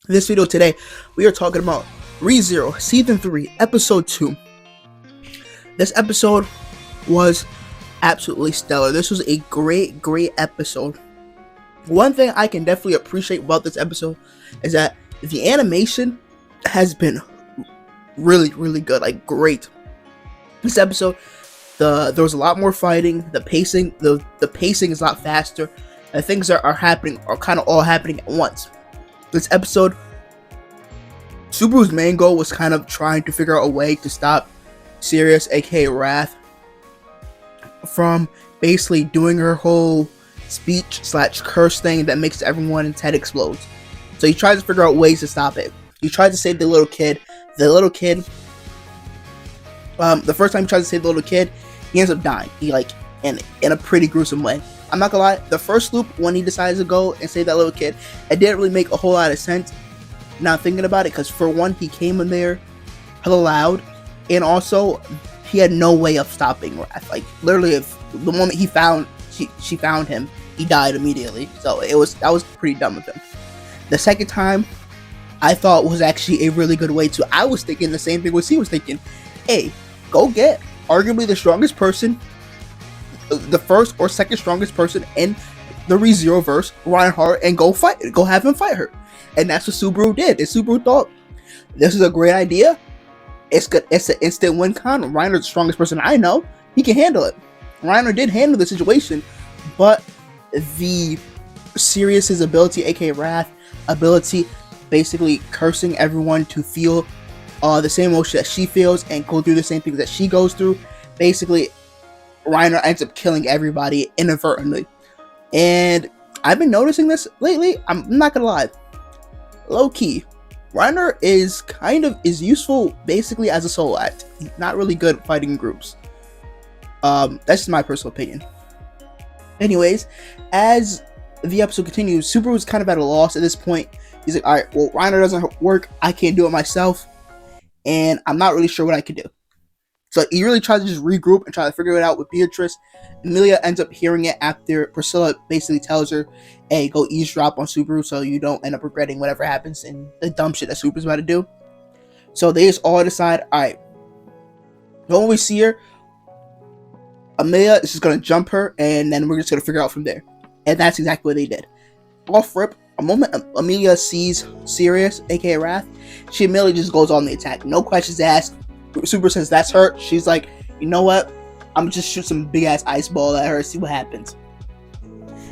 In this video today, we are talking about ReZero Season 3, Episode 2. This episode was absolutely stellar. This was a great episode. One thing I can definitely appreciate about this episode is that the animation has been really good, like great. This episode, there was a lot more fighting. The pacing is a lot faster. The things that are happening are kind of all happening at once. This episode, Subaru's main goal was kind of trying to figure out a way to stop Sirius, aka Wrath, from basically doing her whole speech/curse thing that makes everyone in head explodes. So he tries to figure out ways to stop it. He tried to save the little kid. The first time he tries to save the little kid, he ends up dying. He in a pretty gruesome way. I'm not gonna lie, the first loop when he decides to go and save that little kid, it didn't really make a whole lot of sense. Now thinking about it, because for one, he came in there hella loud, and also he had no way of stopping Wrath. Like literally, if the moment she found him, he died immediately. So that was pretty dumb of him. The second time, I thought was actually a really good way to. I was thinking the same thing what he was thinking. Hey, go get arguably the strongest person, the first or second strongest person in the ReZero verse, Reinhardt, and go have him fight her. And that's what Subaru did. And Subaru thought, this is a great idea. It's good. It's an instant win con. Reinhardt's the strongest person I know. He can handle it. Reinhardt did handle the situation, but the Sirius's ability, aka Wrath ability, basically cursing everyone to feel the same emotion that she feels and go through the same things that she goes through. Basically, Reinhardt ends up killing everybody inadvertently. And I've been noticing this lately. I'm not gonna lie. Low key, Reinhardt is useful basically as a solo act. He's not really good at fighting in groups. That's just my personal opinion. Anyways, as the episode continues, Subaru's kind of at a loss at this point. He's like, alright, well, Reinhardt doesn't work. I can't do it myself. And I'm not really sure what I could do. So he really tries to just regroup and try to figure it out with Beatrice. Emilia ends up hearing it after Priscilla basically tells her, hey, go eavesdrop on Subaru so you don't end up regretting whatever happens and the dumb shit that Subaru's about to do. So they just all decide, alright, when we see her, Emilia is just going to jump her and then we're just going to figure out from there. And that's exactly what they did. Off rip, a moment Emilia sees Sirius, aka Wrath, she immediately just goes on the attack. No questions asked. Super says that's her. She's like, you know what? I'm just shoot some big ass ice ball at her, see what happens.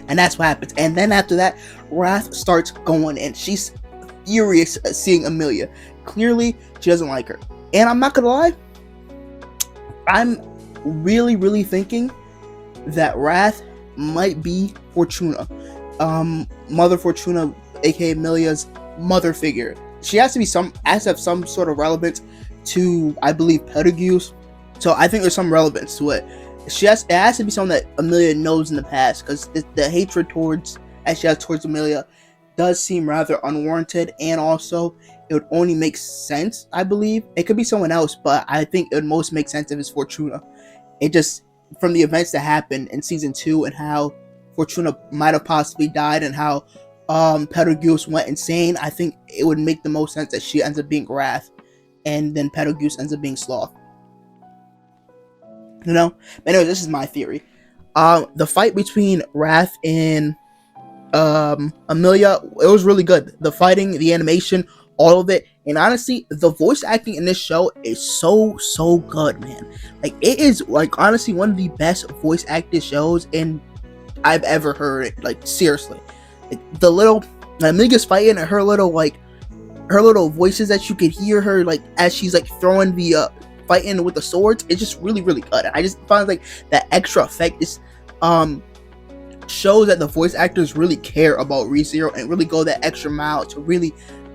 And that's what happens. And then after that, Wrath starts going in. She's furious at seeing Emilia. Clearly, she doesn't like her. And I'm not gonna lie, I'm really thinking that Wrath might be Fortuna. Mother Fortuna, aka Emilia's mother figure. She has to have some sort of relevance to, I believe, Pedagogues. So I think there's some relevance to it. It has to be something that Emilia knows in the past, because the hatred she has towards Emilia does seem rather unwarranted, and also it would only make sense, I believe. It could be someone else, but I think it would most make sense if it's Fortuna. It just, from the events that happened in season 2 and how Fortuna might have possibly died and how Pedagogues went insane, I think it would make the most sense that she ends up being Wrath and then Pedagogues ends up being Sloth. You know? But anyway, this is my theory. The fight between Wrath and Emilia, it was really good. The fighting, the animation, all of it. And honestly, the voice acting in this show is so good, man. Like, it is, like, honestly one of the best voice acted shows I've ever heard it. Like, seriously. Like, the little Emilia's fighting and her little voices that you could hear her, like, as she's like throwing the fighting with the swords, it's just really good. And I just find like that extra effect is shows that the voice actors really care about ReZero and really go that extra mile to really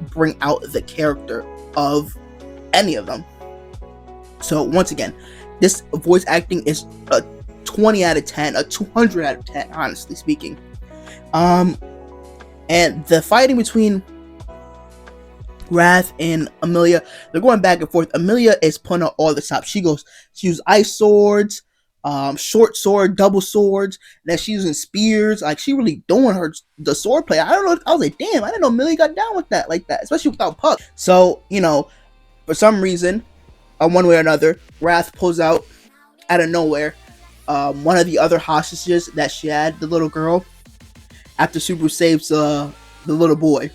bring out the character of any of them. So once again, this voice acting is a 20 out of 10, a 200 out of 10, honestly speaking. And the fighting between Wrath and Emilia, they're going back and forth. Emilia is putting out all the stops. She uses ice swords. short sword, double swords, that she's using spears. Like, she really doing the sword play. I don't know. I was like, damn, I didn't know Millie got down with that like that, especially without Puck. So, for some reason, one way or another, Wrath pulls out of nowhere one of the other hostages that she had, the little girl, after Subaru saves the little boy.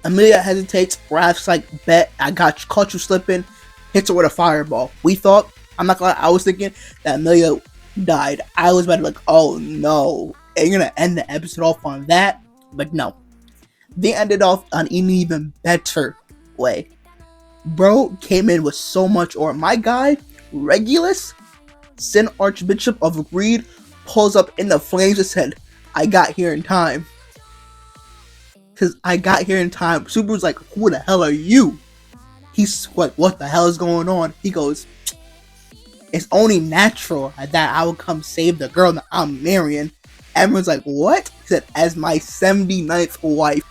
Emilia hesitates. Wrath's like, bet, caught you slipping. Hits her with a fireball. I'm not gonna lie, I was thinking that Emilia died. I was about to be like, oh no, and you're gonna end the episode off on that, but no. They ended off on an even better way. Bro came in with so much aura. My guy, Regulus, Sin Archbishop of Greed, pulls up in the flames and said, I got here in time. Because I got here in time. Subaru's like, who the hell are you? He's like, what the hell is going on? He goes, it's only natural that I will come save the girl that I'm marrying. Everyone's like, what? He said, as my 79th wife.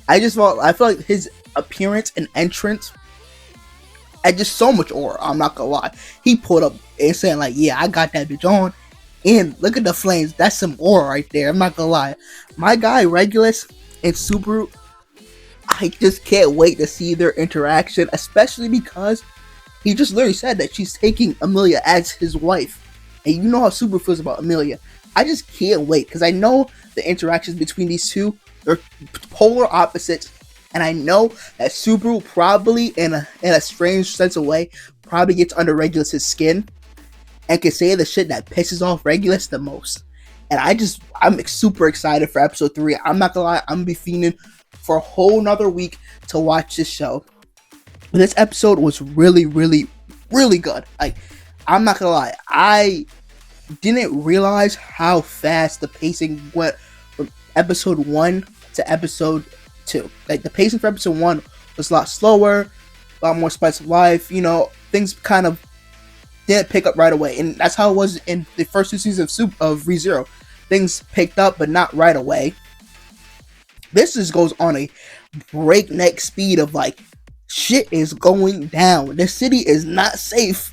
I feel like his appearance and entrance had just so much aura. I'm not gonna lie. He pulled up and saying like, yeah, I got that bitch on. And look at the flames. That's some aura right there. I'm not gonna lie. My guy, Regulus and Subaru, I just can't wait to see their interaction, especially because he just literally said that she's taking Emilia as his wife. And you know how Subaru feels about Emilia. I just can't wait, because I know the interactions between these two, they're polar opposites. And I know that Subaru probably, in a strange sense of way, probably gets under Regulus' skin and can say the shit that pisses off Regulus the most. And I'm super excited for episode 3. I'm not gonna lie, I'm gonna be fiending for a whole nother week to watch this show. But this episode was really, really, really good. Like, I'm not gonna lie, I didn't realize how fast the pacing went from episode 1 to episode 2. Like, the pacing for episode 1 was a lot slower, a lot more spice of life. Things kind of didn't pick up right away, and that's how it was in the first 2 seasons of ReZero. Things picked up, but not right away. This just goes on a breakneck speed of like, shit is going down. The city is not safe.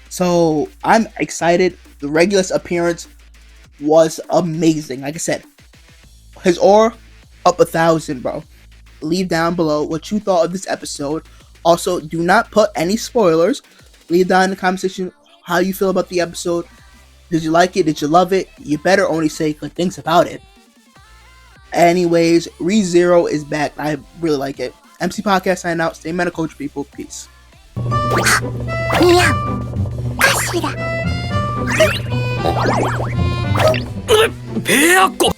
So I'm excited. The Regulus appearance was amazing. Like I said, his aura up 1,000, bro. Leave down below what you thought of this episode. Also, do not put any spoilers. Leave down in the comment section how you feel about the episode. Did you like it? Did you love it? You better only say good things about it. Anyways, ReZero is back. I really like it. MC Podcast signing out. Stay meta, coach people. Peace. いや、かしら。ペアコ